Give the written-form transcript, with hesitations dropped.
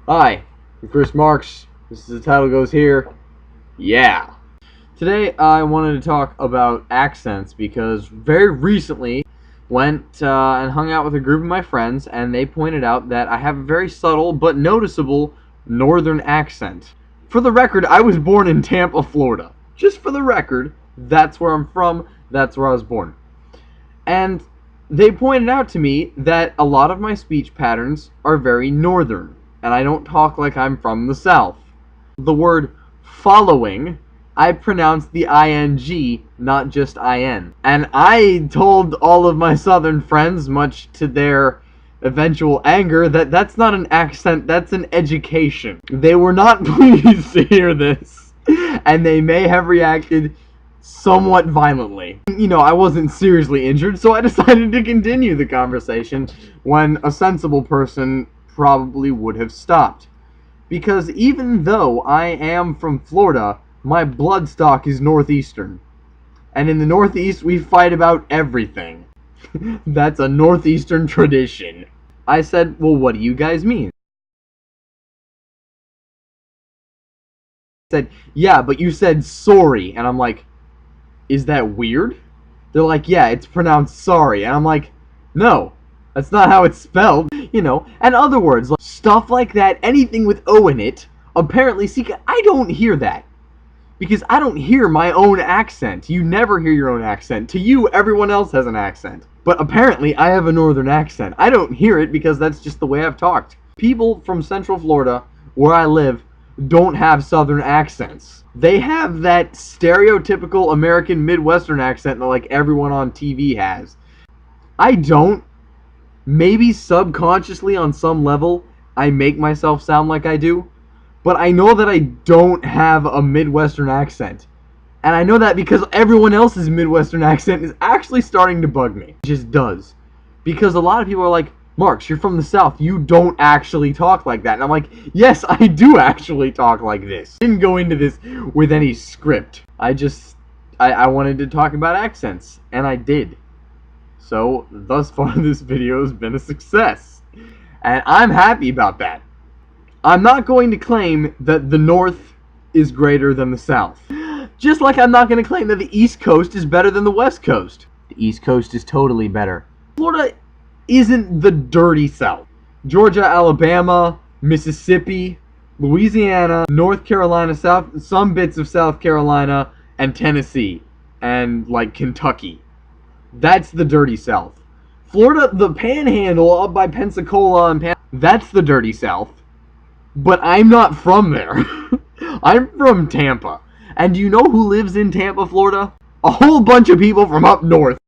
Hi, I'm Chris Marks. This is the title goes here. Yeah. Today I wanted to talk about accents because very recently went and hung out with a group of my friends and they pointed out that I have a very subtle but noticeable northern accent. For the record, I was born in Tampa, Florida. Just for the record, that's where I'm from, that's where I was born. And they pointed out to me that a lot of my speech patterns are very northern, and I don't talk like I'm from the South. The word following, I pronounce the ing, not just in. And I told all of my southern friends, much to their eventual anger, that that's not an accent, that's an education. They were not pleased to hear this, and they may have reacted somewhat violently. I wasn't seriously injured, so I decided to continue the conversation when a sensible person probably would have stopped. Because even though I am from Florida, my bloodstock is northeastern. And in the Northeast, we fight about everything. That's a northeastern tradition. I said, well, what do you guys mean? Said, yeah, but you said sorry. And I'm like, is that weird? They're like, yeah, it's pronounced sorry. And I'm like, no, that's not how it's spelled. And other words, like stuff like that, anything with O in it, apparently, see, I don't hear that. Because I don't hear my own accent. You never hear your own accent. To you, everyone else has an accent. But apparently, I have a northern accent. I don't hear it because that's just the way I've talked. People from Central Florida, where I live, don't have southern accents. They have that stereotypical American Midwestern accent that like everyone on TV has. I don't. Maybe subconsciously on some level, I make myself sound like I do. But I know that I don't have a Midwestern accent. And I know that because everyone else's Midwestern accent is actually starting to bug me. It just does. Because a lot of people are like, Marks, you're from the South. You don't actually talk like that. And I'm like, yes, I do actually talk like this. I didn't go into this with any script. I wanted to talk about accents. And I did. So, thus far, this video has been a success. And I'm happy about that. I'm not going to claim that the North is greater than the South. Just like I'm not going to claim that the East Coast is better than the West Coast. The East Coast is totally better. Florida isn't the dirty South. Georgia, Alabama, Mississippi, Louisiana, North Carolina, some bits of South Carolina, and Tennessee, and like Kentucky. That's the dirty South. Florida, the Panhandle up by Pensacola and that's the dirty South. But I'm not from there. I'm from Tampa. And do you know who lives in Tampa, Florida? A whole bunch of people from up north.